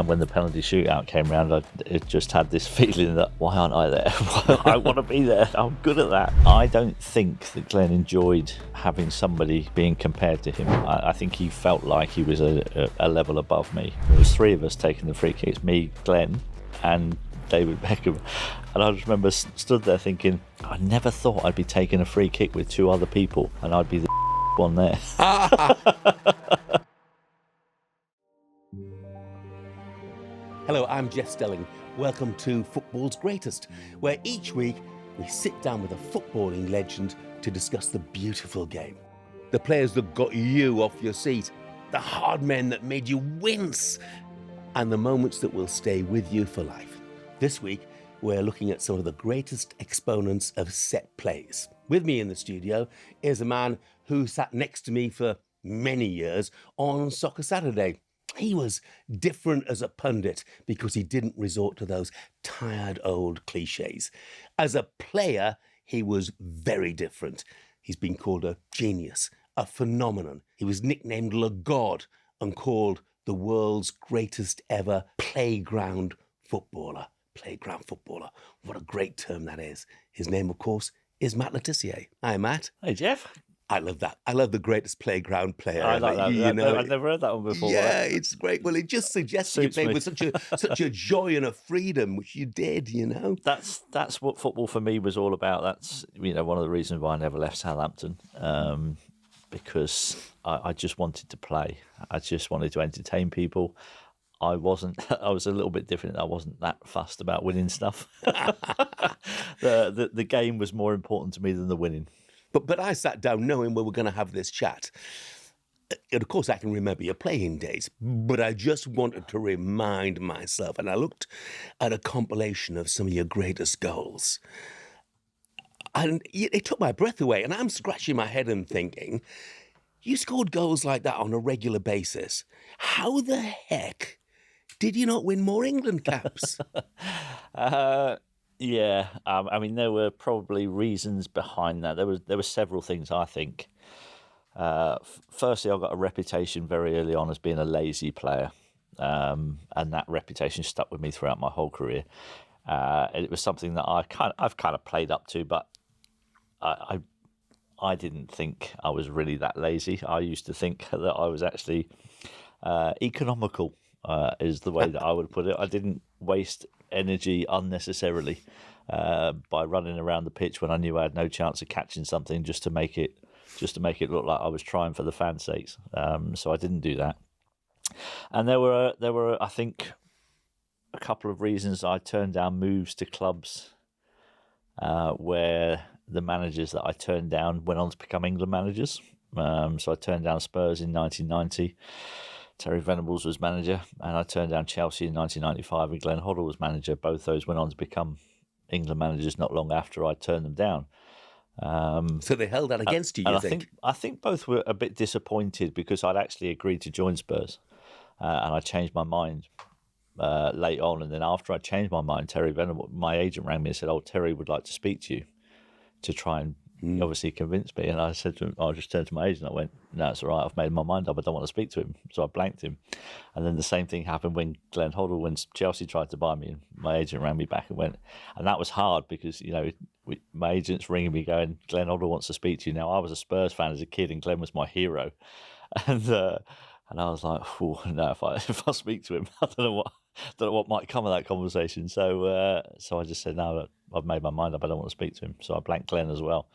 And when the penalty shootout came round, it just had this feeling that, why aren't I there? I want to be there. I'm good at that. I don't think that Glenn enjoyed having somebody being compared to him. I think he felt like he was a level above me. There was three of us taking the free kicks, me, Glenn, and David Beckham. And I just remember stood there thinking, I never thought I'd be taking a free kick with two other people and I'd be the one there. Hello, I'm Jeff Stelling. Welcome to Football's Greatest, where each week we sit down with a footballing legend to discuss the beautiful game. The players that got you off your seat, the hard men that made you wince, and the moments that will stay with you for life. This week, we're looking at some of the greatest exponents of set plays. With me in the studio is a man who sat next to me for many years on Soccer Saturday. He was different as a pundit because he didn't resort to those tired old cliches. As a player, he was very different. He's been called a genius, a phenomenon. He was nicknamed Le God and called the world's greatest ever playground footballer. Playground footballer. What a great term that is. His name, of course, is Matt Le Tissier. Hi, Matt. Hey, Jeff. I love that. I love the greatest playground player. I like that. You know, I've never heard that one before. Yeah, it's great. Well, it just suggests you played with such a joy and a freedom, which you did, you know. That's what football for me was all about. That's, you know, one of the reasons why I never left Southampton, because I just wanted to play. I just wanted to entertain people. I was a little bit different. I wasn't that fussed about winning stuff. The game was more important to me than the winning. But I sat down knowing we were going to have this chat. And of course, I can remember your playing days, but I just wanted to remind myself. And I looked at a compilation of some of your greatest goals. And it took my breath away. And I'm scratching my head and thinking, you scored goals like that on a regular basis. How the heck did you not win more England caps? Yeah, I mean, there were probably reasons behind that. There were several things, I think. Firstly, I got a reputation very early on as being a lazy player, and that reputation stuck with me throughout my whole career. It was something that I've kind of played up to, but I didn't think I was really that lazy. I used to think that I was actually economical, is the way that I would put it. I didn't waste energy unnecessarily by running around the pitch when I knew I had no chance of catching something just to make it look like I was trying for the fans' sakes. So I didn't do that. And there were I think a couple of reasons I turned down moves to clubs where the managers that I turned down went on to become England managers. So I turned down Spurs in 1990. Terry Venables was manager, and I turned down Chelsea in 1995, and Glenn Hoddle was manager. Both those went on to become England managers not long after I turned them down. So they held that against you, think? I think both were a bit disappointed because I'd actually agreed to join Spurs, and I changed my mind late on. And then after I changed my mind, Terry Venables, my agent, rang me and said, "Oh, Terry would like to speak to you," to try and obviously convinced me. And I said to him, I just turned to my agent, I went, "No, it's all right, I've made my mind up, I don't want to speak to him." So I blanked him. And then the same thing happened when Glenn Hoddle, when Chelsea tried to buy me, and my agent rang me back and went, and that was hard because, you know, my agent's ringing me going, "Glenn Hoddle wants to speak to you." Now, I was a Spurs fan as a kid and Glenn was my hero. And I was like, "Oh no, if I speak to him, I don't know what might come of that conversation." So I just said, "No, I've made my mind up. I don't want to speak to him." So I blanked Glenn as well.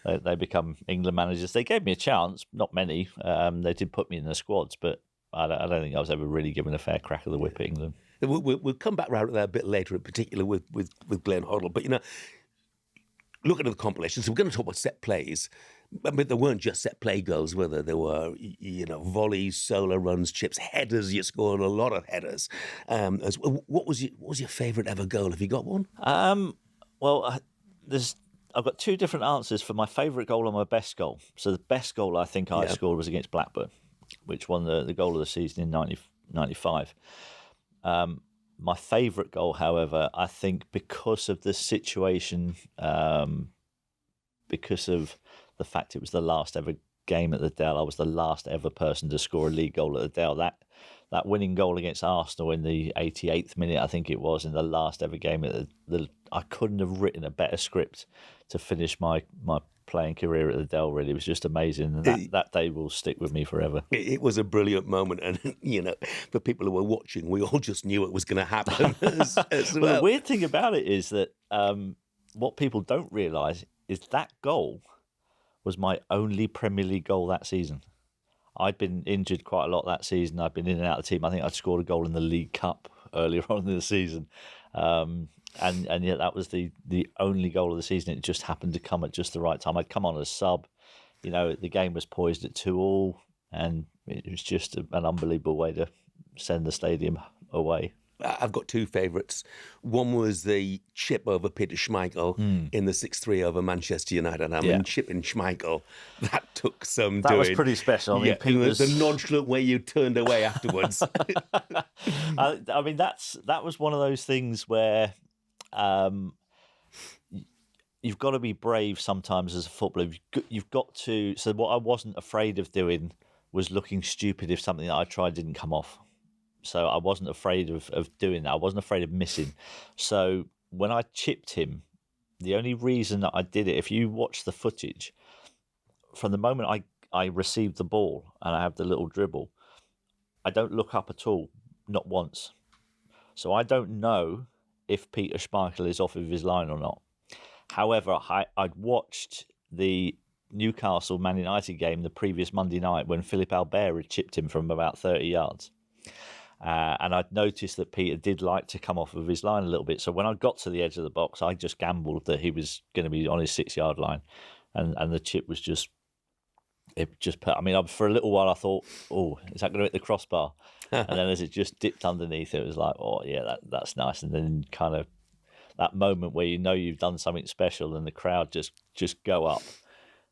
They become England managers. They gave me a chance, not many. They did put me in the squads, but I don't think I was ever really given a fair crack of the whip at England. We'll come back around to that a bit later, in particular with Glenn Hoddle. But, you know, looking at the compilations, we're going to talk about set plays. But there weren't just set play goals, were there? There were, you know, volleys, solo runs, chips, headers. You scored a lot of headers. What was your favourite ever goal? Have you got one? Well, I've got two different answers for my favourite goal and my best goal. So the best goal I think I scored was against Blackburn, which won the goal of the season in 1995. My favourite goal, however, I think because of the situation, because of the fact it was the last ever game at the Dell, I was the last ever person to score a league goal at the Dell. that winning goal against Arsenal in the 88th minute, I think it was, in the last ever game. I couldn't have written a better script to finish my playing career at the Dell, really. It was just amazing. And that day will stick with me forever. It was a brilliant moment. And, for people who were watching, we all just knew it was going to happen as well. Well, the weird thing about it is that what people don't realise is that goal was my only Premier League goal that season. I'd been injured quite a lot that season. I'd been in and out of the team. I think I'd scored a goal in the League Cup earlier on in the season. And yet that was the only goal of the season. It just happened to come at just the right time. I'd come on as sub. The game was poised at 2-2, and it was just an unbelievable way to send the stadium away. I've got two favourites. One was the chip over Peter Schmeichel in the 6-3 over Manchester United. I mean, chipping Schmeichel, that took some doing. That was pretty special. I mean, the nonchalant way you turned away afterwards. I mean, that was one of those things where you've got to be brave sometimes as a footballer. You've got to. So what I wasn't afraid of doing was looking stupid if something that I tried didn't come off. So I wasn't afraid of doing that. I wasn't afraid of missing. So when I chipped him, the only reason that I did it, if you watch the footage, from the moment I received the ball and I have the little dribble, I don't look up at all, not once. So I don't know if Peter Schmeichel is off of his line or not. However, I'd watched the Newcastle Man United game the previous Monday night when Philippe Albert had chipped him from about 30 yards. And I'd noticed that Peter did like to come off of his line a little bit. So when I got to the edge of the box, I just gambled that he was going to be on his 6-yard line. And the chip was just put. I mean, for a little while I thought, oh, is that going to hit the crossbar? And then as it just dipped underneath, it was like, oh, yeah, that's nice. And then kind of that moment where you've done something special and the crowd just go up.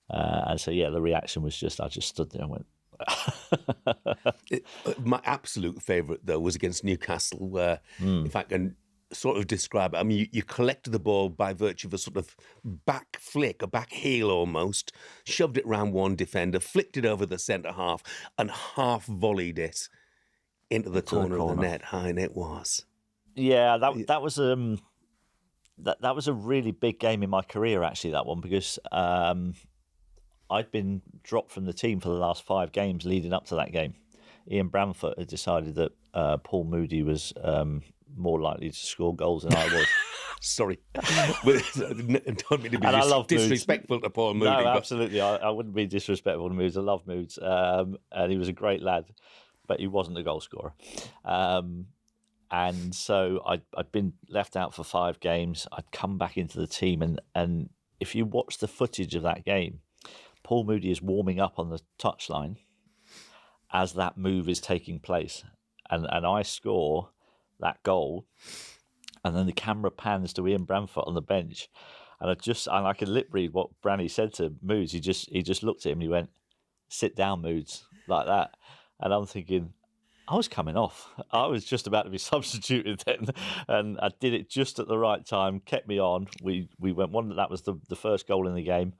And so, yeah, the reaction was I just stood there and went, my absolute favourite, though, was against Newcastle, where, if I can sort of describe it, I mean, you collected the ball by virtue of a sort of back flick, a back heel almost, shoved it round one defender, flicked it over the centre half, and half volleyed it into the corner of the net. And it was. Yeah, that was that was a really big game in my career, actually, that one, because I'd been dropped from the team for the last 5 games leading up to that game. Ian Bramford had decided that Paul Moody was more likely to score goals than I was. Sorry. Don't mean to be disrespectful to Paul Moody. No, absolutely. I wouldn't be disrespectful to Moods. I love Moods. And he was a great lad, but he wasn't a goal scorer. And so I'd been left out for 5 games. I'd come back into the team. And if you watch the footage of that game, Paul Moody is warming up on the touchline as that move is taking place. And I score that goal, and then the camera pans to Ian Bramford on the bench. And I could lip read what Branny said to Moods. He just looked at him and he went, "Sit down, Moods," like that. And I'm thinking, I was coming off. I was just about to be substituted then. And I did it just at the right time, kept me on. We went one, that was the first goal in the game.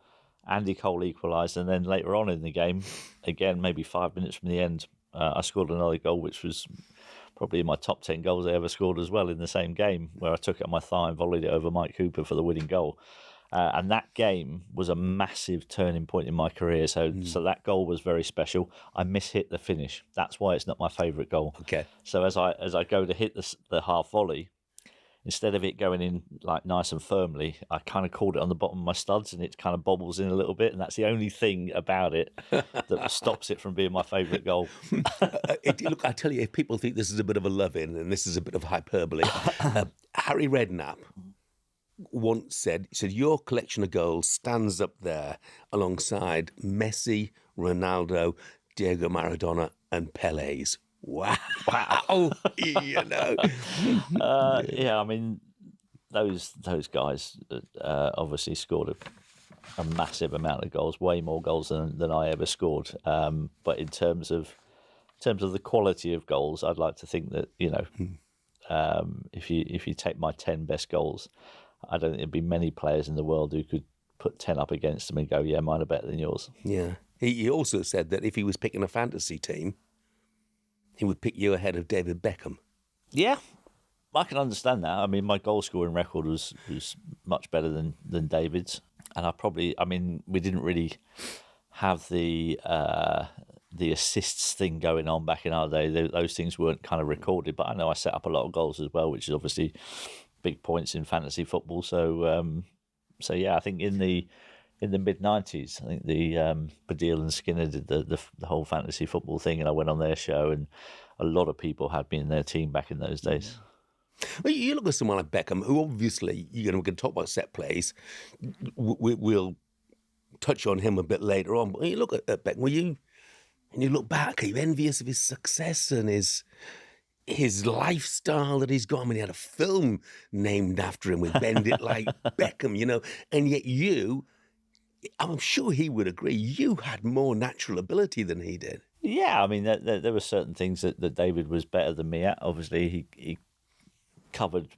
Andy Cole equalised, and then later on in the game, again, maybe 5 minutes from the end, I scored another goal, which was probably in my top 10 goals I ever scored as well in the same game, where I took it on my thigh and volleyed it over Mike Cooper for the winning goal. And that game was a massive turning point in my career. So that goal was very special. I mishit the finish. That's why it's not my favourite goal. Okay. So as I go to hit the half volley, instead of it going in like nice and firmly, I kind of caught it on the bottom of my studs, and it kind of bobbles in a little bit. And that's the only thing about it that stops it from being my favourite goal. Look, I tell you, if people think this is a bit of a love-in and this is a bit of hyperbole, Harry Redknapp once said, your collection of goals stands up there alongside Messi, Ronaldo, Diego Maradona and Pele's. Wow. Yeah, I mean, those guys obviously scored a massive amount of goals, way more goals than I ever scored. But in terms of the quality of goals, I'd like to think that, if you take my 10 best goals, I don't think there'd be many players in the world who could put 10 up against them and go, yeah, mine are better than yours. Yeah. He also said that if he was picking a fantasy team, he would pick you ahead of David Beckham. Yeah, I can understand that. I mean, my goal scoring record was much better than David's, and we didn't really have the assists thing going on back in our day. Those things weren't kind of recorded, but I know I set up a lot of goals as well, which is obviously big points in fantasy football. So yeah, I think in the mid-90s, I think the Badil and Skinner did the whole fantasy football thing, and I went on their show, and a lot of people had me in their team back in those days. Well, you look at someone like Beckham, who obviously, we're going to talk about set plays. We'll touch on him a bit later on. But you look at Beckham, and you look back, are you envious of his success and his lifestyle that he's got? I mean, he had a film named after him with Bend It Like Beckham, and yet I'm sure he would agree, you had more natural ability than he did. Yeah, I mean, there were certain things that David was better than me at. Obviously, he covered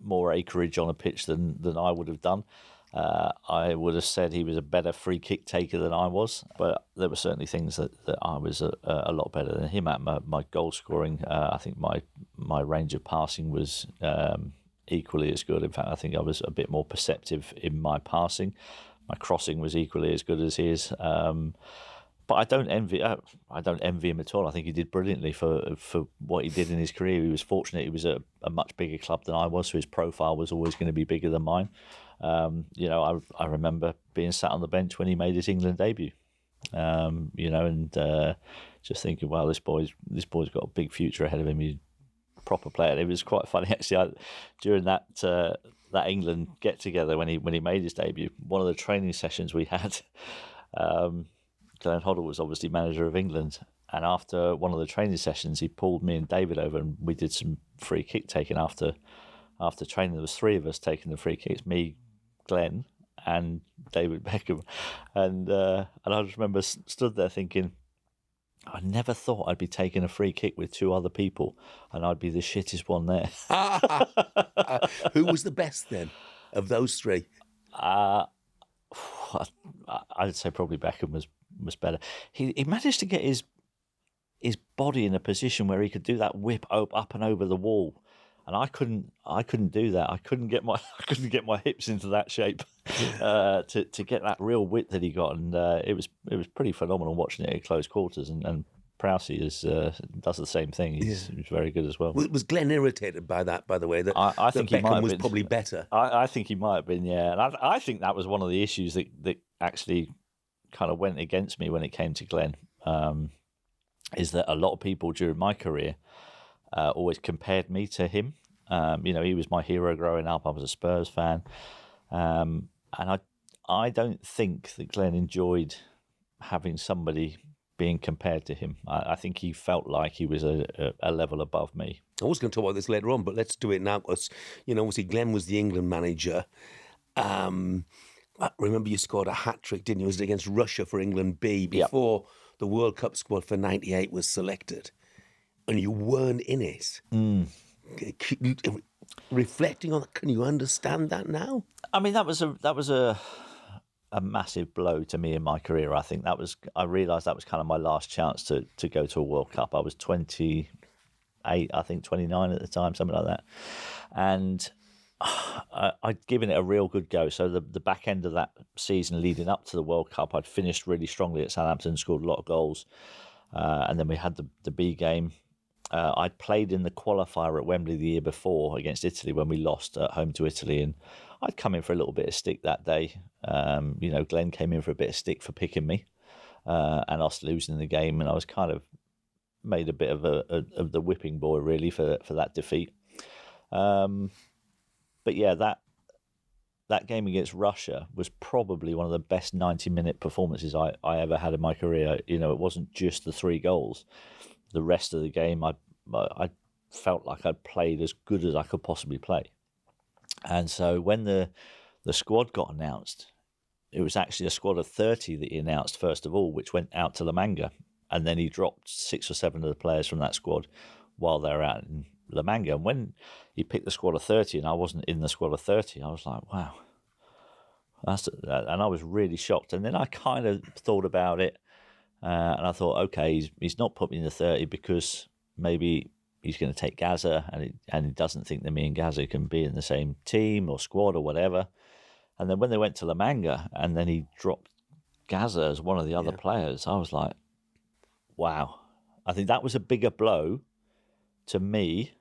more acreage on a pitch than I would have done. I would have said he was a better free kick taker than I was, but there were certainly things that I was a lot better than him at. My goal scoring, I think my range of passing was equally as good. In fact, I think I was a bit more perceptive in my passing. My crossing was equally as good as his. But I don't envy him at all. I think he did brilliantly for what he did in his career. He was fortunate. He was at a much bigger club than I was, so his profile was always going to be bigger than mine. I remember being sat on the bench when he made his England debut. And just thinking, wow, this boy's got a big future ahead of him. He's a proper player. It was quite funny actually. During that England get together when he made his debut, one of the training sessions we had. Glenn Hoddle was obviously manager of England, and after one of the training sessions, he pulled me and David over, and we did some free kick taking after training. There was three of us taking the free kicks: me, Glenn, and David Beckham. And I just remember stood there thinking, I never thought I'd be taking a free kick with two other people, and I'd be the shittest one there. Who was the best then of those three? I'd say probably Beckham was better. He managed to get his body in a position where he could do that whip up and over the wall, and I couldn't do that. I couldn't get my hips into that shape to get that real width that he got, and it was pretty phenomenal watching it at close quarters. And Prowsey does the same thing. He's very good as well. Was Glenn irritated by that, by the way? That I think that he might have was been. Probably better. I think he might have been, yeah. And I think that was one of the issues that actually kind of went against me when it came to Glenn, is that a lot of people during my career always compared me to him. He was my hero growing up. I was a Spurs fan. And I don't think that Glenn enjoyed having somebody being compared to him. I think he felt like he was a level above me. I was going to talk about this later on, but let's do it now because, obviously Glenn was the England manager. I remember you scored a hat-trick, didn't you? It was against Russia for England B before the World Cup squad for 98 was selected. And you weren't in it. Reflecting on it, can you understand that now? I mean, that was a massive blow to me in my career. I think I realised that was kind of my last chance to go to a World Cup. I was 28, I think 29 at the time, something like that. And I'd given it a real good go. So the back end of that season leading up to the World Cup, I'd finished really strongly at Southampton, scored a lot of goals. And then we had the B game. I'd played in the qualifier at Wembley the year before against Italy when we lost at home to Italy, and I'd come in for a little bit of stick that day. Glenn came in for a bit of stick for picking me and us losing the game, and I was kind of made a bit of the whipping boy really for that defeat. But yeah, that game against Russia was probably one of the best 90-minute performances I ever had in my career. It wasn't just the 3 goals. The rest of the game, I felt like I'd played as good as I could possibly play. And so when the squad got announced, it was actually a squad of 30 that he announced first of all, which went out to La Manga. And then he dropped 6 or 7 of the players from that squad while they were out in La Manga. And when he picked the squad of 30 and I wasn't in the squad of 30, I was like, wow. And I was really shocked. And then I kind of thought about it. And I thought, okay, he's not put me in the 30 because maybe he's going to take Gaza, and he doesn't think that me and Gaza can be in the same team or squad or whatever. And then when they went to La Manga and then he dropped Gaza as one of the other players, I was like, wow. I think that was a bigger blow to me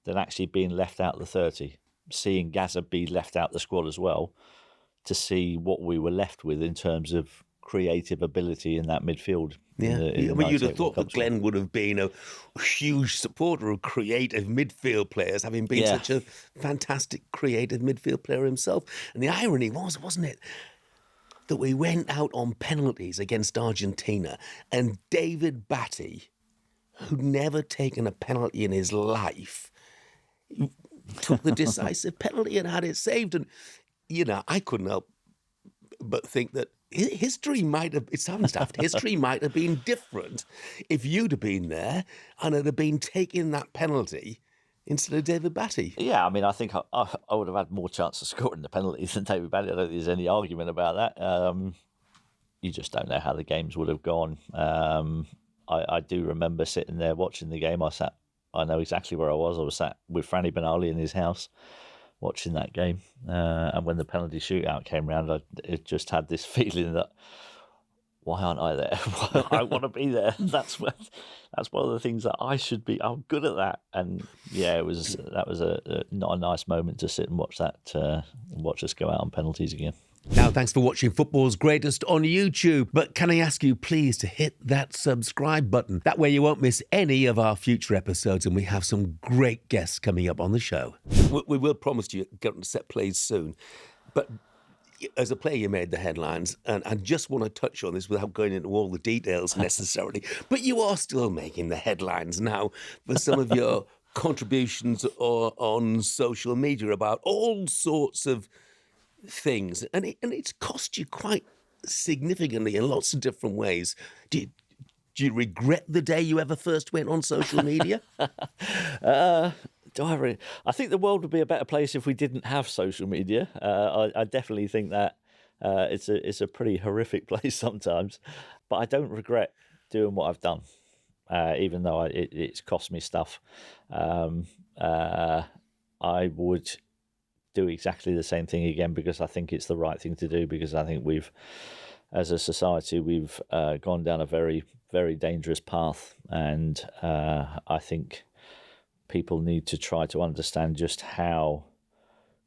than actually being left out of the 30. Seeing Gaza be left out the squad as well, to see what we were left with in terms of creative ability in that midfield. Yeah, you'd have thought that Glenn would have been a huge supporter of creative midfield players, having been such a fantastic creative midfield player himself. And the irony was, wasn't it, that we went out on penalties against Argentina, and David Batty, who'd never taken a penalty in his life, took the decisive penalty and had it saved. And, I couldn't help but think that history might have, it sounds daft, history might have been different if you'd have been there and it had been taking that penalty instead of David Batty. Yeah, I mean, I think I would have had more chance of scoring the penalties than David Batty. I don't think there's any argument about that. You just don't know how the games would have gone. I do remember sitting there watching the game. I know exactly where I was. I was sat with Franny Benali in his house watching that game. And when the penalty shootout came round, it just had this feeling that, why aren't I there? I want to be there. That's one of the things that I should be. I'm good at that. And yeah, that was not a nice moment to sit and watch that, watch us go out on penalties again. Now, thanks for watching Football's Greatest on YouTube. But can I ask you please to hit that subscribe button? That way you won't miss any of our future episodes, and we have some great guests coming up on the show. We will promise you get on set plays soon. But as a player, you made the headlines, and I just want to touch on this without going into all the details necessarily. But you are still making the headlines now for some of your contributions on social media about all sorts of things, and it's cost you quite significantly in lots of different ways. Do you regret the day you ever first went on social media? Do I really? I think the world would be a better place if we didn't have social media. I definitely think that it's a pretty horrific place sometimes, but I don't regret doing what I've done, even though it's cost me stuff. I would do exactly the same thing again because I think it's the right thing to do, because I think as a society, we've gone down a very, very dangerous path, and I think people need to try to understand just how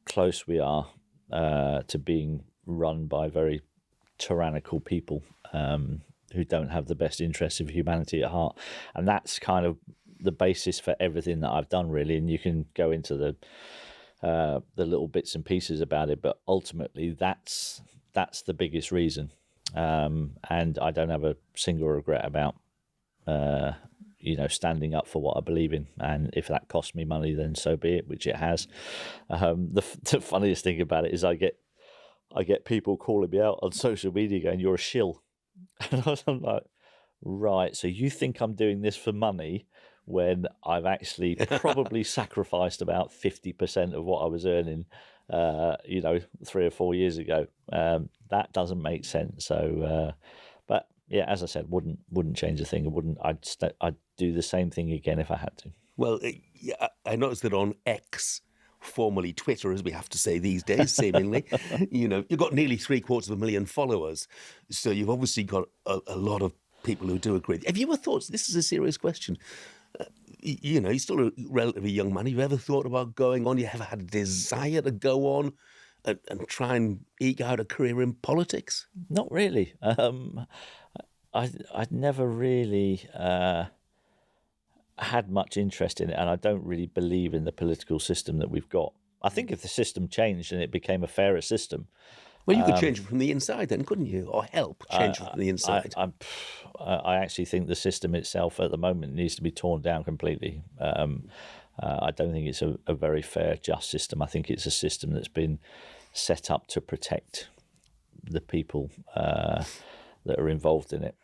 close we are to being run by very tyrannical people who don't have the best interests of humanity at heart. And that's kind of the basis for everything that I've done, really. And you can go into the little bits and pieces about it, but ultimately that's the biggest reason. And I don't have a single regret about standing up for what I believe in. And if that costs me money, then so be it, which it has. The funniest thing about it is I get people calling me out on social media going, "You're a shill." And I'm like, right, so you think I'm doing this for money when I've actually probably sacrificed about 50% of what I was earning, 3 or 4 years ago. That doesn't make sense. So, but yeah, as I said, wouldn't change a thing. I'd do the same thing again if I had to. Well, I noticed that on X, formerly Twitter, as we have to say these days, seemingly, you've got nearly 750,000 followers. So you've obviously got a lot of people who do agree. Have you ever thought, this is a serious question, you're still a relatively young man, have you ever thought about going on? You ever had a desire to go on and try and eke out a career in politics? Not really. I'd never really had much interest in it, and I don't really believe in the political system that we've got. I think if the system changed and it became a fairer system... Well, you could change it from the inside then, couldn't you? Or help change it from the inside. I actually think the system itself at the moment needs to be torn down completely. I don't think it's a very fair, just system. I think it's a system that's been set up to protect the people that are involved in it.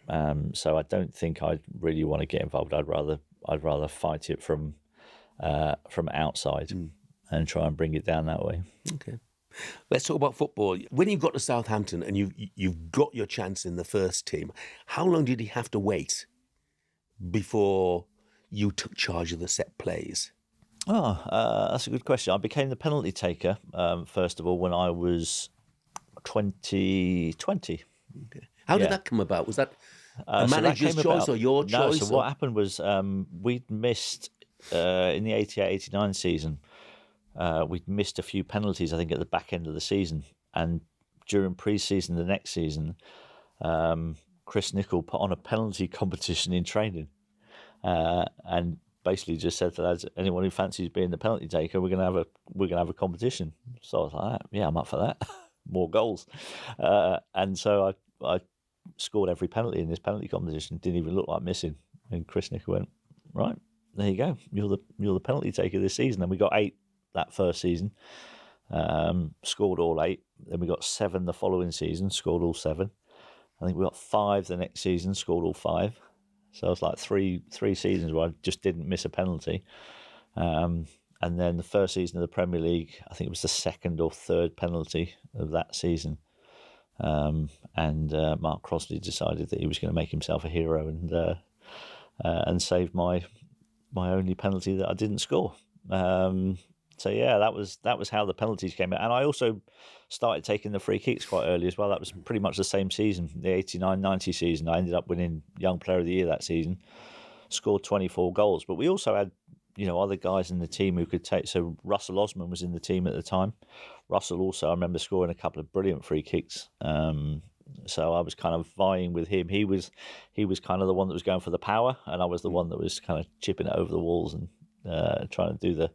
So I don't think I'd really want to get involved. I'd rather fight it from outside and try and bring it down that way. Okay. Let's talk about football. When you got to Southampton and you've got your chance in the first team, how long did you have to wait before you took charge of the set plays? Oh, that's a good question. I became the penalty taker, first of all, when I was 2020. Okay. How did Yeah. that come about? Was that a So that manager's came choice about, or your no, choice? so what happened was we'd missed, in the 88-89 season, we'd missed a few penalties, I think, at the back end of the season. And during pre-season the next season, Chris Nichol put on a penalty competition in training, and basically just said to lads, anyone who fancies being the penalty taker, we're gonna have a competition. So I was like, yeah, I'm up for that. More goals, and so I scored every penalty in this penalty competition. Didn't even look like missing. And Chris Nichol went, right, there you go. You're the penalty taker this season. And we got 8 that first season. Scored all 8. Then we got 7 the following season. Scored all 7. I think we got 5 the next season. Scored all 5. So it was like three seasons where I just didn't miss a penalty. And then the first season of the Premier League, I think it was the 2nd or 3rd penalty of that season. And Mark Crossley decided that he was going to make himself a hero and save my only penalty that I didn't score. So yeah, that was how the penalties came out. And I also started taking the free kicks quite early as well. That was pretty much the same season, the 89-90 season. I ended up winning Young Player of the Year that season, scored 24 goals. But we also had, other guys in the team who could take. So Russell Osman was in the team at the time. Russell also, I remember scoring a couple of brilliant free kicks. So I was kind of vying with him. He was kind of the one that was going for the power, and I was the one that was kind of chipping it over the walls and trying to do the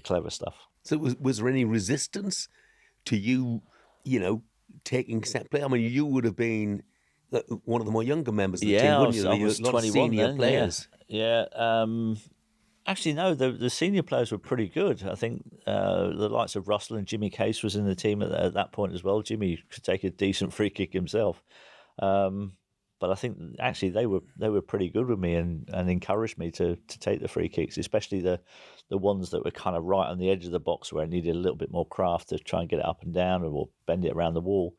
clever stuff. So was there any resistance to you, taking set play? I mean, you would have been one of the more younger members of the team, wouldn't you? I was 21 senior then, players. Yeah. Actually, no, the senior players were pretty good. I think the likes of Russell and Jimmy Case was in the team at that point as well. Jimmy could take a decent free kick himself. But I think actually they were pretty good with me and encouraged me to take the free kicks, especially the ones that were kind of right on the edge of the box where I needed a little bit more craft to try and get it up and down or bend it around the wall.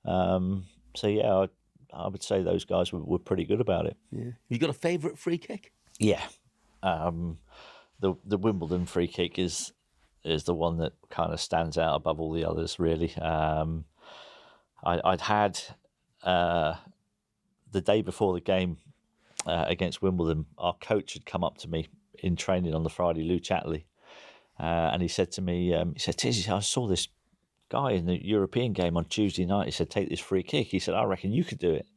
So yeah, I would say those guys were pretty good about it. Yeah. You got a favourite free kick? Yeah. The Wimbledon free kick is the one that kind of stands out above all the others, really. I'd had the day before the game against Wimbledon, our coach had come up to me in training on the Friday, Lou Chatley, and he said to me, Tissier, I saw this guy in the European game on Tuesday night. He said, take this free kick. He said, I reckon you could do it.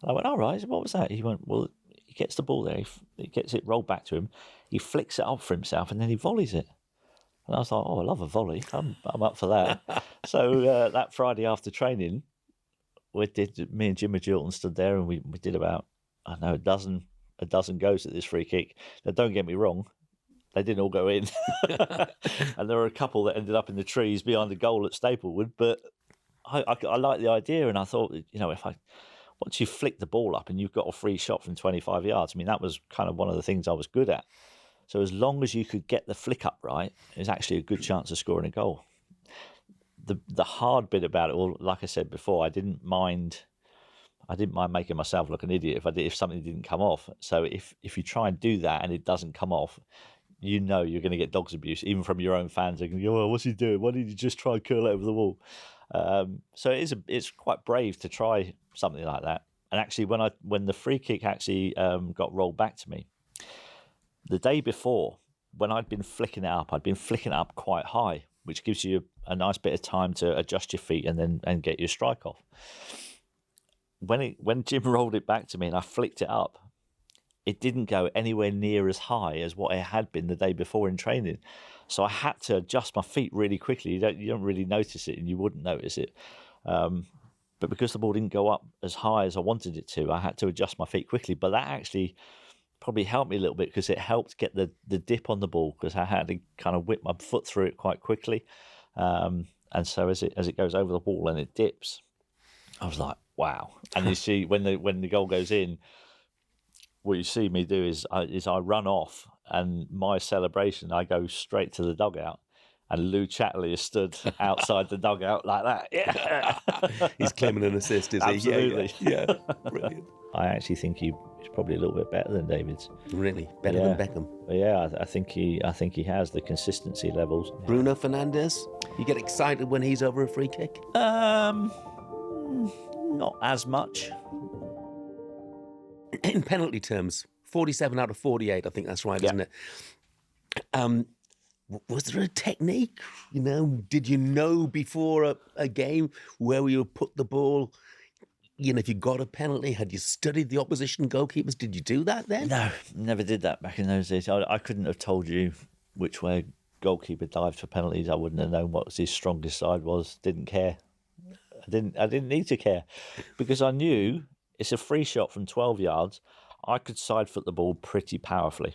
And I went, all right, what was that? He went, well, he gets the ball there, he gets it rolled back to him, he flicks it up for himself, and then he volleys it. And I was like, oh, I love a volley. I'm up for that. So that Friday after training, me and Jimmy Jilton stood there, and we did about, I don't know, a dozen goes at this free kick. Now, don't get me wrong, they didn't all go in. And there were a couple that ended up in the trees behind the goal at Staplewood. But I liked the idea, and I thought, once you flick the ball up and you've got a free shot from 25 yards, I mean, that was kind of one of the things I was good at. So as long as you could get the flick up right, it was actually a good chance of scoring a goal. The hard bit about it, well, like I said before, I didn't mind making myself look an idiot if something didn't come off. So if you try and do that and it doesn't come off, you're going to get dogs abuse, even from your own fans. They're going to go, oh, what's he doing? Why did he just try and curl it over the wall? So it's quite brave to try something like that. And actually, when the free kick actually got rolled back to me, the day before, when I'd been flicking it up quite high, which gives you a nice bit of time to adjust your feet and get your strike off. When Jim rolled it back to me and I flicked it up, it didn't go anywhere near as high as what it had been the day before in training. So I had to adjust my feet really quickly. You don't really notice it, and you wouldn't notice it. But because the ball didn't go up as high as I wanted it to, I had to adjust my feet quickly. But that actually probably helped me a little bit because it helped get the dip on the ball, because I had to kind of whip my foot through it quite quickly. And so as it goes over the wall and it dips, I was like, wow. And you see when the goal goes in, what you see me do is I run off, and my celebration, I go straight to the dugout, and Lou Chatley is stood outside the dugout like that. Yeah, He's claiming an assist, is he? Absolutely. Yeah. Brilliant. I actually think he's probably a little bit better than David's. Really? Better than Beckham? Yeah, I think he has the consistency levels. Bruno Fernandes? You get excited when he's over a free kick? Not as much. In penalty terms, 47 out of 48, I think that's right, isn't it? Was there a technique? Did you know before a game where you would put the ball? If you got a penalty, had you studied the opposition goalkeepers? Did you do that then? No, never did that back in those days. I couldn't have told you which way a goalkeeper dived for penalties. I wouldn't have known what his strongest side was. Didn't care. I didn't need to care because I knew it's a free shot from 12 yards. I could side foot the ball pretty powerfully.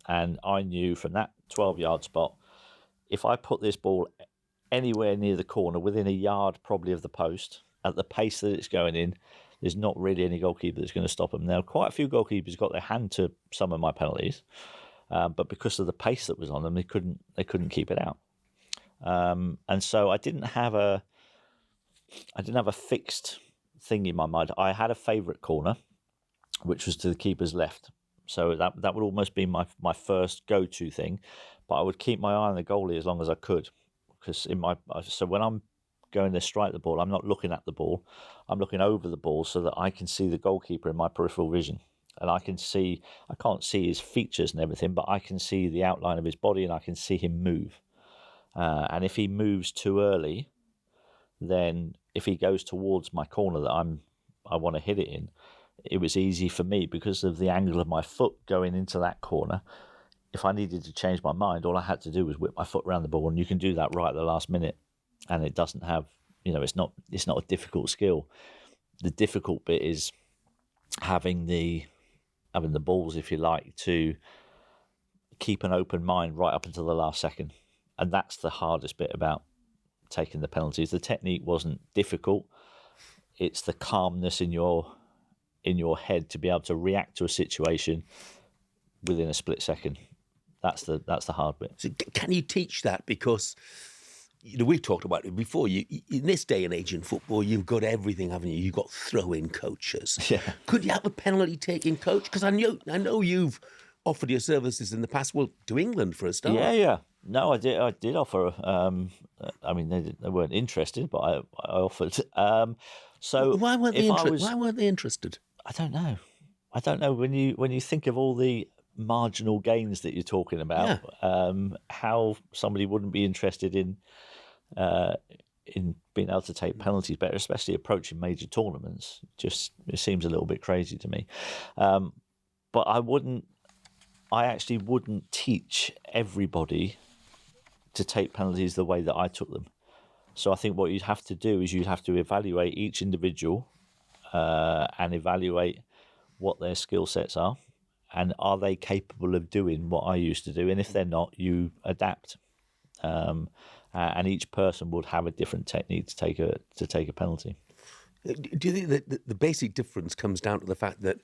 And I knew from that 12-yard spot, if I put this ball anywhere near the corner, within a yard probably of the post, at the pace that it's going in, there's not really any goalkeeper that's going to stop them. Now, quite a few goalkeepers got their hand to some of my penalties, but because of the pace that was on them, they couldn't keep it out. And so I didn't have a fixed thing in my mind. I had a favourite corner, which was to the keeper's left. So that would almost be my first go-to thing, but I would keep my eye on the goalie as long as I could, because so when I'm going to strike the ball, I'm not looking at the ball, I'm looking over the ball so that I can see the goalkeeper in my peripheral vision, and I can't see his features and everything, but I can see the outline of his body and I can see him move. And if he moves too early, then if he goes towards my corner that I want to hit it in, it was easy for me because of the angle of my foot going into that corner. If I needed to change my mind, all I had to do was whip my foot around the ball, and you can do that right at the last minute. And it doesn't have, it's not a difficult skill. The difficult bit is having the balls, if you like, to keep an open mind right up until the last second. And that's the hardest bit about taking the penalties. The technique wasn't difficult. It's the calmness in your head to be able to react to a situation within a split second. That's the hard bit. So can you teach that? Because we've talked about it before. In this day and age in football, you've got everything, haven't you? You've got throw-in coaches. Yeah. Could you have a penalty-taking coach? Because I know you've offered your services in the past. Well, to England for a start. Yeah. No, I did offer. They weren't interested, but I offered. So why weren't they interested? I don't know. When you think of all the marginal gains that you're talking about, how somebody wouldn't be interested in being able to take penalties better, especially approaching major tournaments. It seems a little bit crazy to me. But I actually wouldn't teach everybody to take penalties the way that I took them. So I think what you'd have to do is you'd have to evaluate each individual and evaluate what their skill sets are and are they capable of doing what I used to do. And if they're not, you adapt. And each person would have a different technique to take a penalty. Do you think that the basic difference comes down to the fact that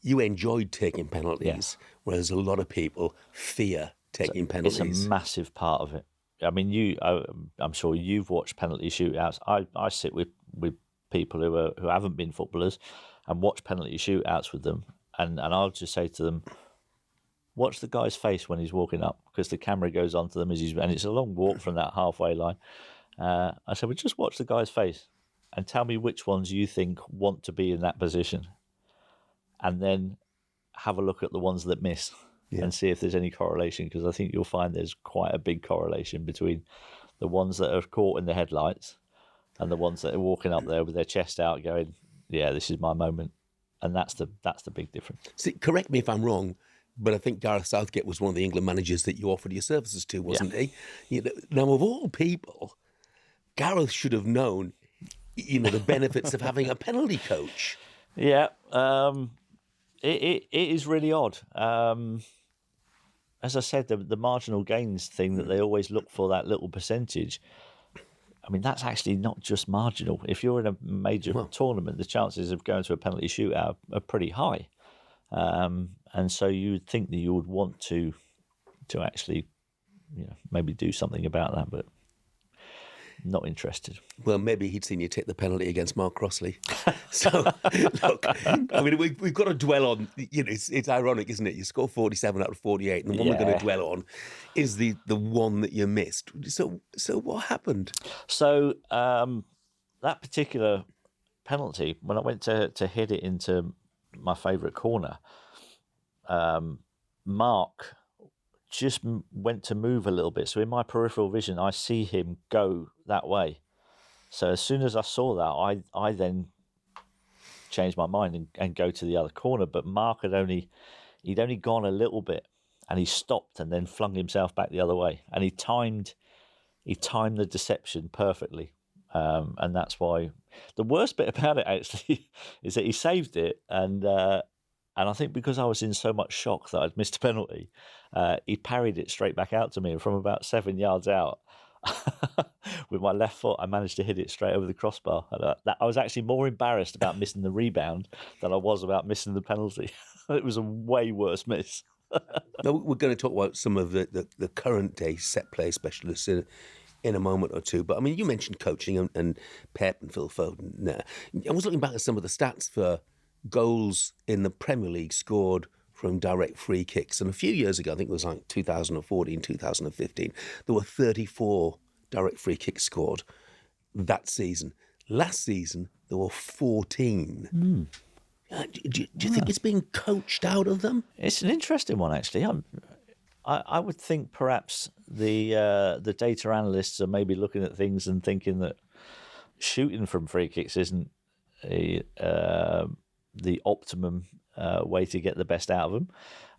you enjoyed taking penalties, whereas a lot of people fear taking penalties? It's a massive part of it. I mean, I'm sure you've watched penalty shootouts. I sit with people who haven't been footballers and watch penalty shootouts with them, and I'll just say to them, watch the guy's face when he's walking up, because the camera goes on to them and it's a long walk from that halfway line. I said, well, just watch the guy's face and tell me which ones you think want to be in that position, and then have a look at the ones that miss. Yeah. And see if there's any correlation, because I think you'll find there's quite a big correlation between the ones that are caught in the headlights and the ones that are walking up there with their chest out going, yeah, this is my moment. And that's the big difference. See, correct me if I'm wrong, but I think Gareth Southgate was one of the England managers that you offered your services to, wasn't he? Now, of all people, Gareth should have known, the benefits of having a penalty coach. Yeah, it is really odd. As I said, the marginal gains thing that they always look for, that little percentage, I mean, that's actually not just marginal. If you're in a major tournament, the chances of going to a penalty shootout are pretty high. And so you would think that you would want to actually maybe do something about that, but not interested. Well, maybe he'd seen you take the penalty against Mark Crossley. So, look, I mean, we've got to dwell on, it's ironic, isn't it? You score 47 out of 48, and the one we're going to dwell on is the one that you missed. So what happened? So that particular penalty, when I went to hit it into my favourite corner, Mark just went to move a little bit. So in my peripheral vision, I see him go that way. So as soon as I saw that, I then changed my mind and go to the other corner. But Mark he'd only gone a little bit, and he stopped and then flung himself back the other way. And he timed the deception perfectly. And that's why the worst bit about it actually is that he saved it, and I think because I was in so much shock that I'd missed a penalty, he parried it straight back out to me, and from about 7 yards out, with my left foot, I managed to hit it straight over the crossbar. And I was actually more embarrassed about missing the rebound than I was about missing the penalty. It was a way worse miss. Now, we're going to talk about some of the current day set play specialists in a moment or two. But I mean, you mentioned coaching and Pep and Phil Foden. I was looking back at some of the stats for goals in the Premier League scored from direct free kicks. And a few years ago, I think it was like 2014, 2015, there were 34 direct free kicks scored that season. Last season, there were 14. Do you think it's being coached out of them? It's an interesting one, actually. I would think perhaps the data analysts are maybe looking at things and thinking that shooting from free kicks isn't the optimum way to get the best out of them.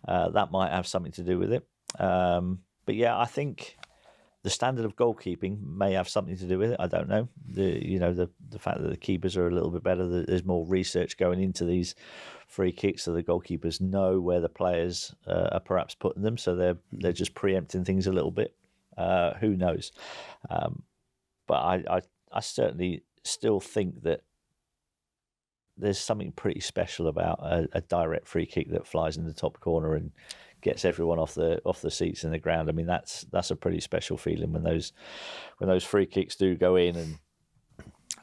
That might have something to do with it. But yeah, I think the standard of goalkeeping may have something to do with it. I don't know. The fact that the keepers are a little bit better, there's more research going into these free kicks, so the goalkeepers know where the players are perhaps putting them, so they're just preempting things a little bit. Who knows? But I certainly still think that there's something pretty special about a direct free kick that flies in the top corner and gets everyone off the seats in the ground. I mean, that's a pretty special feeling when those free kicks do go in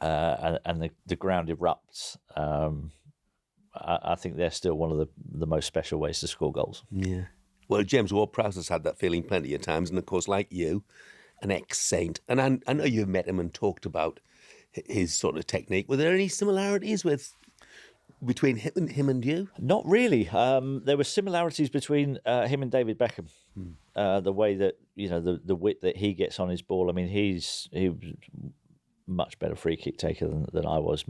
and the ground erupts. I think they're still one of the most special ways to score goals. Yeah. Well, James Ward-Prowse has had that feeling plenty of times, and of course, like you, an ex-Saint, and I know you've met him and talked about his sort of technique. Were there any similarities between him and you? Not really. There were similarities between him and David Beckham. The way that the wit that he gets on his ball. I mean, he was much better free kick taker than I was.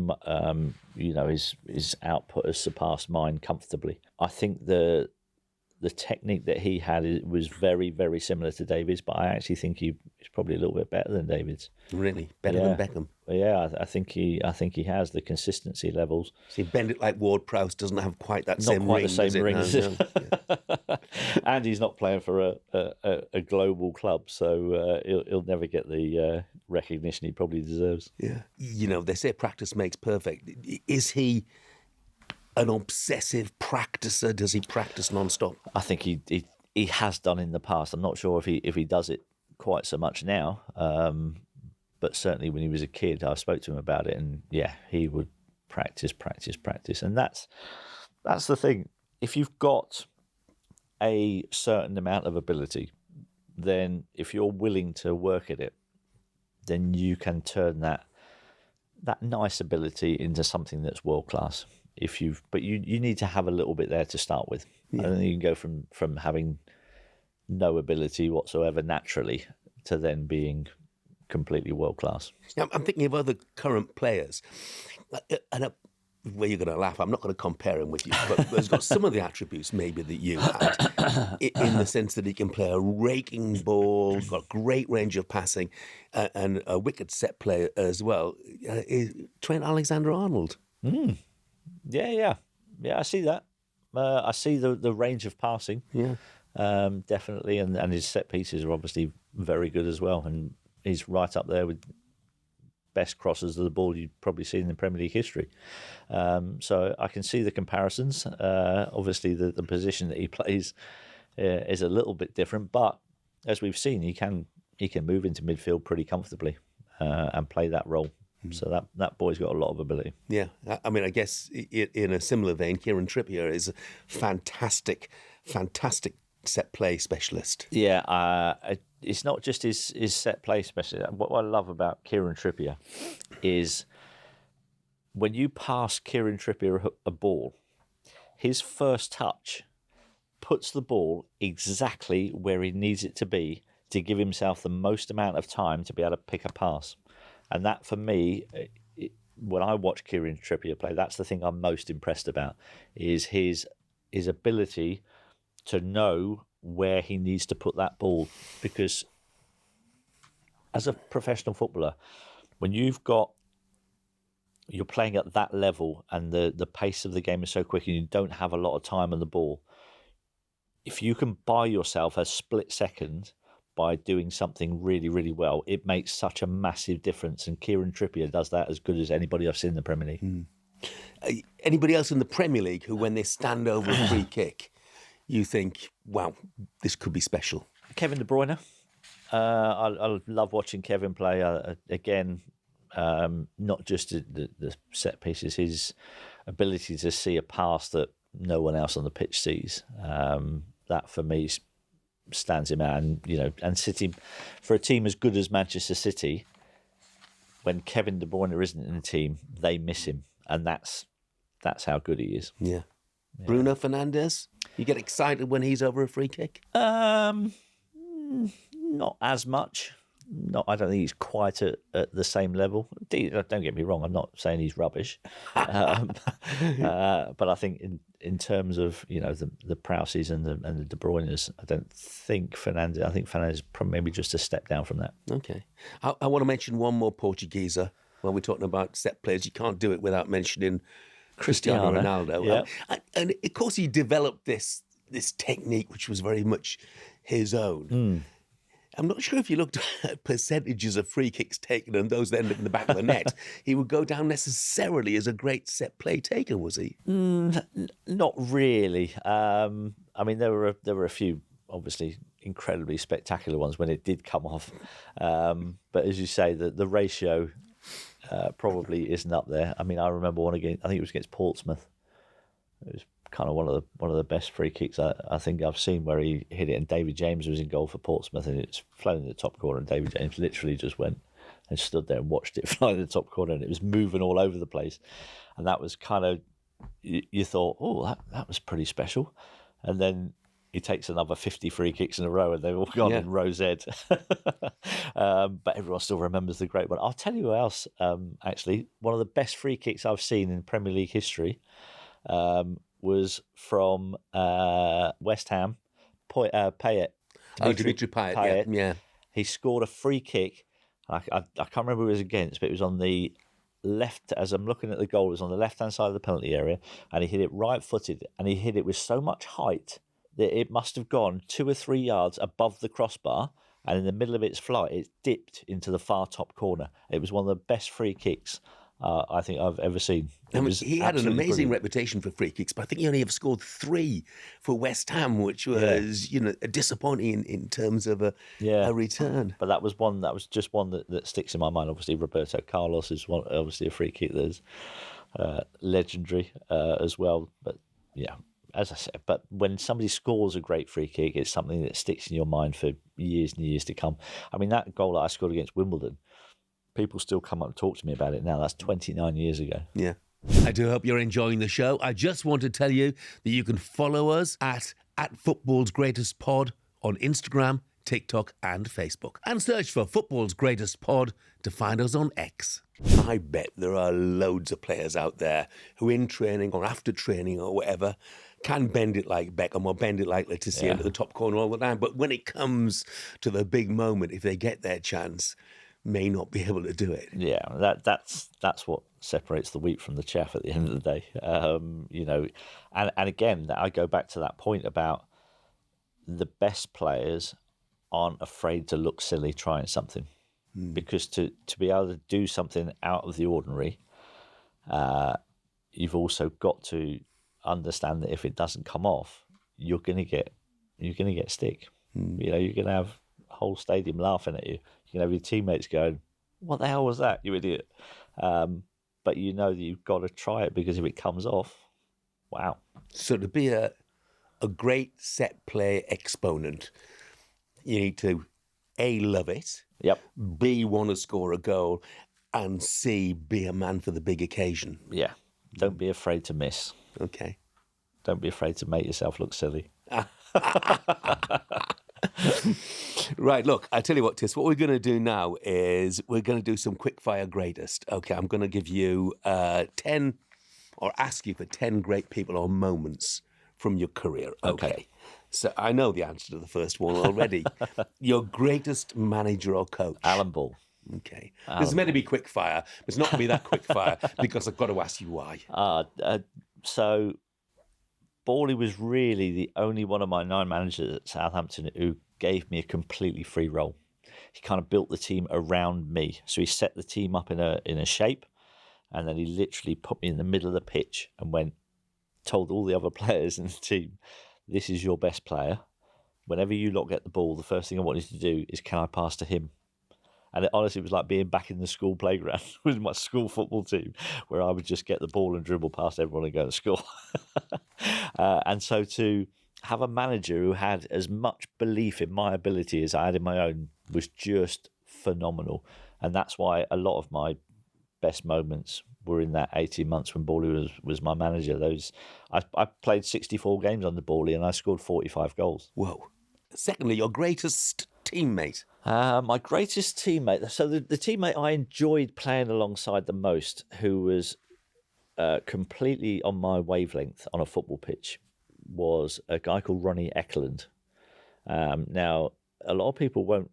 His output has surpassed mine comfortably. I think the technique that he had was very, very similar to David's, but I actually think he's probably a little bit better than David's. Really? Better than Beckham? Yeah, I think he has the consistency levels. See, bend it like Ward-Prowse doesn't have quite that same ring. Not quite the same ring. Yeah. And he's not playing for a global club, so he'll never get the recognition he probably deserves. Yeah. They say practice makes perfect. Is he an obsessive practicer? Does he practice non-stop? I think he has done in the past. I'm not sure if he does it quite so much now, but certainly when he was a kid, I spoke to him about it, and yeah, he would practice, and that's the thing. If you've got a certain amount of ability, then if you're willing to work at it, then you can turn that nice ability into something that's world class. But you need to have a little bit there to start with. Yeah. I don't think you can go from having no ability whatsoever naturally to then being completely world class. I'm thinking of other current players, and where you're going to laugh, I'm not going to compare him with you, but he's got some of the attributes maybe that you had, in the sense that he can play a raking ball, got great range of passing, and a wicked set play as well. Trent Alexander-Arnold. Yeah, I see that. I see the range of passing. Yeah, definitely, and his set pieces are obviously very good as well, and he's right up there with best crosses of the ball you've probably seen in the Premier League history. So I can see the comparisons. Obviously, the position that he plays is a little bit different, but as we've seen, he can move into midfield pretty comfortably and play that role. So that boy's got a lot of ability. Yeah, I mean, I guess in a similar vein, Kieran Trippier is a fantastic set play specialist. Yeah, it's not just his set play specialist. What I love about Kieran Trippier is when you pass Kieran Trippier a ball, his first touch puts the ball exactly where he needs it to be to give himself the most amount of time to be able to pick a pass. And that, for me, when I watch Kieran Trippier play, that's the thing I'm most impressed about, is his ability to know where he needs to put that ball. Because as a professional footballer, when you're playing at that level and the pace of the game is so quick and you don't have a lot of time on the ball, if you can buy yourself a split second by doing something really, really well, it makes such a massive difference. And Kieran Trippier does that as good as anybody I've seen in the Premier League. Anybody else in the Premier League who, when they stand over a free kick, you think, wow, this could be special? Kevin De Bruyne. I love watching Kevin play. Again, not just the set pieces, his ability to see a pass that no one else on the pitch sees. That, for me, stands him out. And City, for a team as good as Manchester City, when Kevin De Bruyne isn't in the team, they miss him, and that's how good he is. Yeah. Bruno Fernandes, you get excited when he's over a free kick? Not as much. I don't think he's quite at the same level. Don't get me wrong, I'm not saying he's rubbish, but I think in terms of the Prowses and the De Bruynes, I don't think Fernandes. I think Fernandes is maybe just a step down from that. Okay, I want to mention one more Portugueser when we're talking about set players. You can't do it without mentioning Cristiano Ronaldo. Yeah. And of course, he developed this technique which was very much his own. I'm not sure if you looked at percentages of free kicks taken and those that end up in the back of the net, he would go down necessarily as a great set play taker, was he? Not really. I mean, there were a few, obviously, incredibly spectacular ones when it did come off. But as you say, the ratio probably isn't up there. I mean, I remember one again. I think it was against Portsmouth. It was kind of one of the best free kicks I think I've seen, where he hit it and David James was in goal for Portsmouth and it's flown in the top corner and David James literally just went and stood there and watched it fly in the top corner and it was moving all over the place. And that was kind of, you thought, oh, that was pretty special. And then he takes another 50 free kicks in a row and they've all gone in row Z. But everyone still remembers the great one. I'll tell you who else, actually, one of the best free kicks I've seen in Premier League history was from West Ham, Payet. Dimitri Payet, yeah. He scored a free kick. I can't remember who it was against, but it was on the left, as I'm looking at the goal, it was on the left-hand side of the penalty area, and he hit it right-footed, and he hit it with so much height that it must have gone 2 or 3 yards above the crossbar, and in the middle of its flight, it dipped into the far top corner. It was one of the best free kicks I think I've ever seen. He had an amazing reputation for free kicks, but I think he only ever scored 3 for West Ham, which was disappointing in terms of a return. But that was just one that sticks in my mind. Obviously, Roberto Carlos is obviously a free kick that's legendary as well. But yeah, as I said, but when somebody scores a great free kick, it's something that sticks in your mind for years and years to come. I mean, that goal that I scored against Wimbledon, people still come up and talk to me about it now. That's 29 years ago. Yeah. I do hope you're enjoying the show. I just want to tell you that you can follow us at Football's Greatest Pod on Instagram, TikTok and Facebook. And search for Football's Greatest Pod to find us on X. I bet there are loads of players out there who in training or after training or whatever can bend it like Beckham or bend it like Tissier into the top corner all the time. But when it comes to the big moment, if they get their chance, may not be able to do it. Yeah, that's what separates the wheat from the chaff at the end of the day. And again, I go back to that point about the best players aren't afraid to look silly trying something, because to be able to do something out of the ordinary, you've also got to understand that if it doesn't come off, you're gonna get stick. You're gonna have whole stadium laughing at you. You can have your teammates going, "What the hell was that, you idiot?" But you know that you've got to try it, because if it comes off, wow. So to be a great set play exponent, you need to A, love it, Yep. B, want to score a goal, and C, be a man for the big occasion. Yeah. Don't be afraid to miss. Okay. Don't be afraid to make yourself look silly. Right, look, I tell you what, Tiss, what we're going to do now is we're going to do some Quickfire Greatest. Okay, I'm going to give you 10, or ask you for 10 great people or moments from your career. Okay. So I know the answer to the first one already. Your greatest manager or coach? Alan Ball. Okay. This is meant to be quickfire, but it's not going to be that quickfire because I've got to ask you why. So Bawley was really the only one of my 9 managers at Southampton who gave me a completely free role. He kind of built the team around me. So he set the team up in a shape, and then he literally put me in the middle of the pitch and told all the other players in the team, "This is your best player. Whenever you lot get the ball, the first thing I want you to do is, can I pass to him?" And it honestly was like being back in the school playground with my school football team, where I would just get the ball and dribble past everyone and go to school. And so to have a manager who had as much belief in my ability as I had in my own was just phenomenal. And that's why a lot of my best moments were in that 18 months when Bawley was my manager. I played 64 games under Bawley and I scored 45 goals. Whoa. Secondly, your greatest teammate? My greatest teammate. So the teammate I enjoyed playing alongside the most, who was completely on my wavelength on a football pitch, was a guy called Ronnie Eklund. Now, a lot of people won't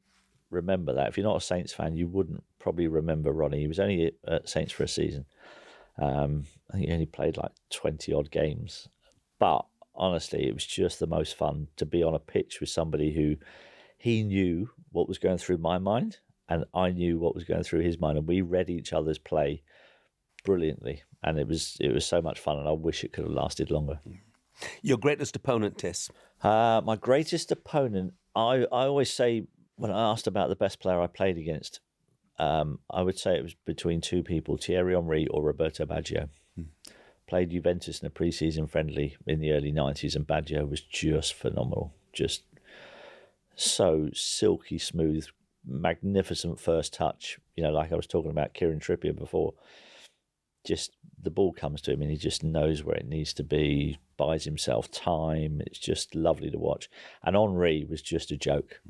remember that. If you're not a Saints fan, you wouldn't probably remember Ronnie. He was only at Saints for a season. I think he only played like 20 odd games. But honestly, it was just the most fun to be on a pitch with somebody who he knew what was going through my mind and I knew what was going through his mind, and we read each other's play brilliantly. And it was so much fun, and I wish it could have lasted longer. Your greatest opponent, Tiss? My greatest opponent, I always say, when I asked about the best player I played against, I would say it was between 2 people, Thierry Henry or Roberto Baggio. Played Juventus in a pre-season friendly in the early 90s, and Baggio was just phenomenal. Just so silky smooth, magnificent first touch. You know, like I was talking about Kieran Trippier before. Just the ball comes to him and he just knows where it needs to be, buys himself time. It's just lovely to watch. And Henry was just a joke.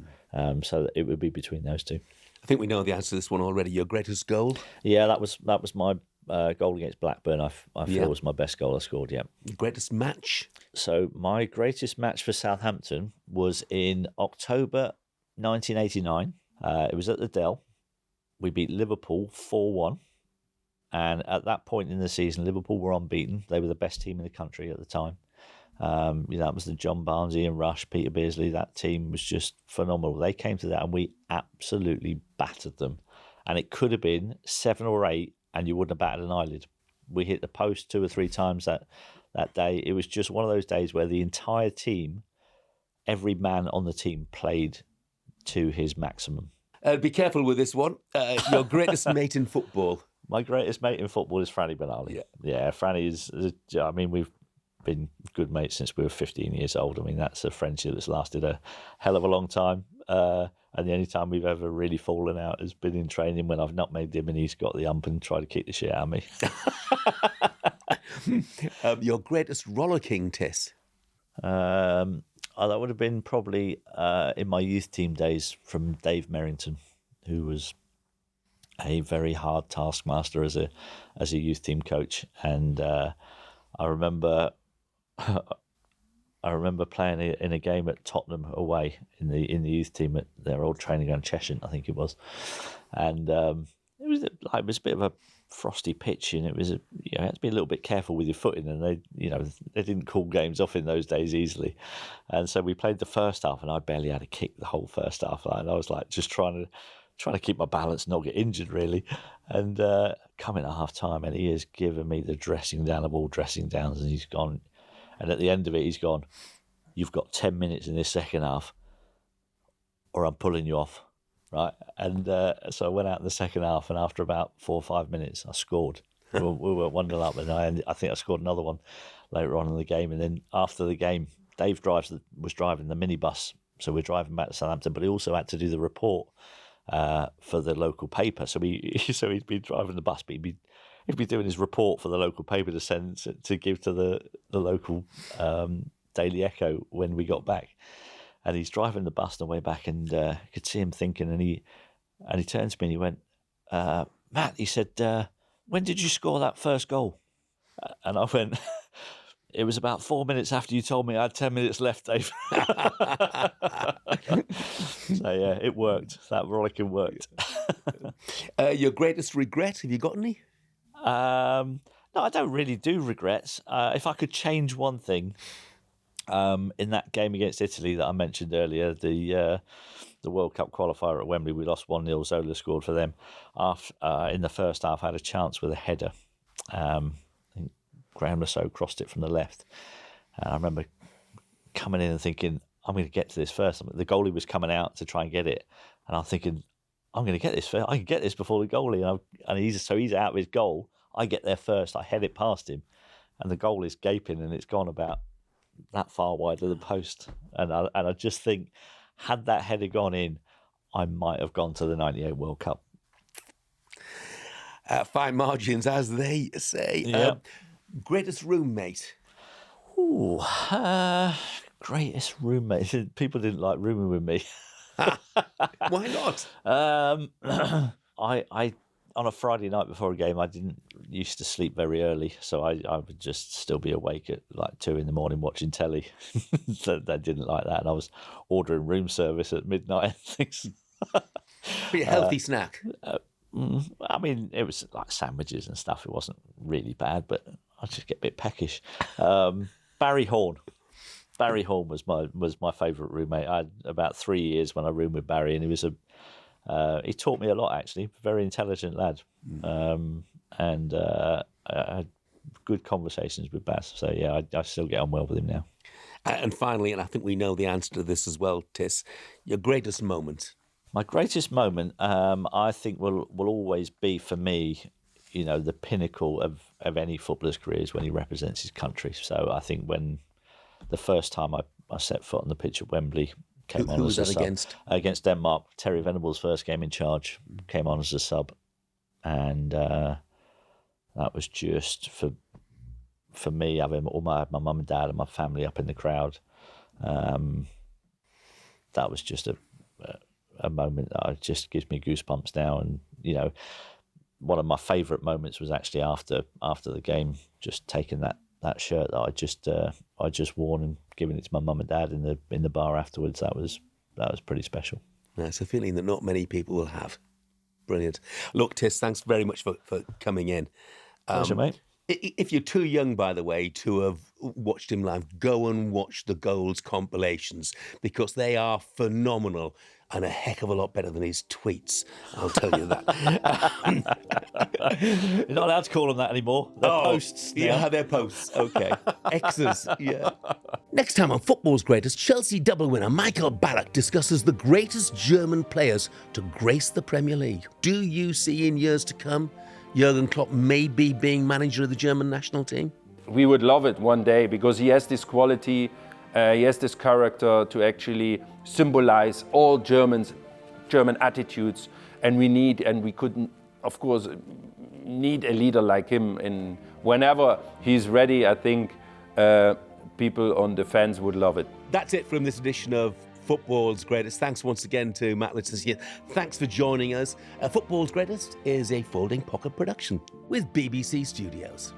So it would be between those 2. I think we know the answer to this one already. Your greatest goal? Yeah, that was my goal against Blackburn. I feel was my best goal I scored, yeah. Your greatest match? So my greatest match for Southampton was in October 1989. It was at the Dell. We beat Liverpool 4-1. And at that point in the season, Liverpool were unbeaten. They were the best team in the country at the time. That was the John Barnes, Ian Rush, Peter Beardsley. That team was just phenomenal. They came to that and we absolutely battered them. And it could have been 7 or 8 and you wouldn't have batted an eyelid. We hit the post 2 or 3 times that day. It was just one of those days where the entire team, every man on the team played to his maximum. Be careful with this one. Your greatest mate in football? My greatest mate in football is Franny Benali. Yeah, Franny is, I mean, we've been good mates since we were 15 years old. I mean, that's a friendship that's lasted a hell of a long time. And the only time we've ever really fallen out has been in training when I've nutmegged him and he's got the ump and tried to kick the shit out of me. Your greatest rollicking, Tiss? That would have been probably in my youth team days from Dave Merrington, who was a very hard taskmaster as a youth team coach. And I remember playing in a game at Tottenham away in the youth team at their old training ground, Cheshire, I think it was. And it was a bit of a frosty pitch, and it was you had to be a little bit careful with your footing, and they didn't call games off in those days easily. And so we played the first half, and I barely had a kick the whole first half, and I was like just trying to keep my balance, not get injured really. And coming at half time, and he has given me the dressing down of all dressing downs, and he's gone. And at the end of it, he's gone, "You've got 10 minutes in this second half. or I'm pulling you off, right? And so I went out in the second half, and after about 4 or 5 minutes, I scored. We were 1-0 up, and I think I scored another one later on in the game. And then after the game, Dave was driving the minibus, so we're driving back to Southampton, but he also had to do the report for the local paper. So he'd be driving the bus, but he'd be doing his report for the local paper to send to give to the local Daily Echo when we got back. And he's driving the bus on the way back, and could see him thinking, and he turned to me and he went, Matt, he said, when did you score that first goal? And I went, it was about 4 minutes after you told me I had 10 minutes left, Dave. So yeah, it worked. That rollicking worked. Your greatest regret, have you got any? No, I don't really do regrets. If I could change one thing, in that game against Italy that I mentioned earlier, the World Cup qualifier at Wembley, we lost 1-0. Zola scored for them. In the first half, I had a chance with a header. I think Graham Lasso crossed it from the left. And I remember coming in and thinking, I'm going to get to this first. The goalie was coming out to try and get it. And I'm thinking, I'm going to get this first. I can get this before the goalie. And he's out of his goal. I get there first. I head it past him. And the goal is gaping, and it's gone about that far wide of the post. And I just think, had that header gone in, I might have gone to the 98 World Cup. Fine margins, as they say. Yeah. Greatest roommate? Ooh, greatest roommate. People didn't like rooming with me. Why not? I on a Friday night before a game, I didn't used to sleep very early, so I would just still be awake at like 2 a.m. watching telly. They didn't like that, and I was ordering room service at midnight and things. Be a healthy snack. I mean, it was like sandwiches and stuff. It wasn't really bad, but I just get a bit peckish. Barry Horn. Barry Horn was my favourite roommate. I had about 3 years when I roomed with Barry, and he was he taught me a lot, actually. Very intelligent lad. And I had good conversations with Baz. So, yeah, I still get on well with him now. And finally, and I think we know the answer to this as well, Tiss, your greatest moment? My greatest moment, I think, will always be, for me, the pinnacle of any footballer's career is when he represents his country. So I think when the first time I set foot on the pitch at Wembley, came on who as was a that sub. against? Against Denmark. Terry Venables' first game in charge, came on as a sub. And that was just for me, having my mum and dad and my family up in the crowd. That was just a moment that just gives me goosebumps now. And, one of my favourite moments was actually after the game, just taking that shirt that I just worn and giving it to my mum and dad in the bar afterwards. That was pretty special. That's a feeling that not many people will have. Brilliant. Look, Tiss, thanks very much for coming in. Pleasure, mate. If you're too young, by the way, to have watched him live, go and watch the Goals compilations, because they are phenomenal and a heck of a lot better than his tweets, I'll tell you that. You're not allowed to call them that anymore. They're posts now. Yeah, they're posts. Okay. X's, yeah. Next time on Football's Greatest, Chelsea double winner Michael Ballack discusses the greatest German players to grace the Premier League. Do you see in years to come Jurgen Klopp maybe being manager of the German national team? We would love it one day, because he has this quality, he has this character to actually symbolize all German attitudes, and we couldn't, of course, need a leader like him. And whenever he's ready, I think people on the fans would love it. That's it from this edition of Football's Greatest. Thanks once again to Matt Tissier. Thanks for joining us. Football's Greatest is a Folding Pocket production with BBC Studios.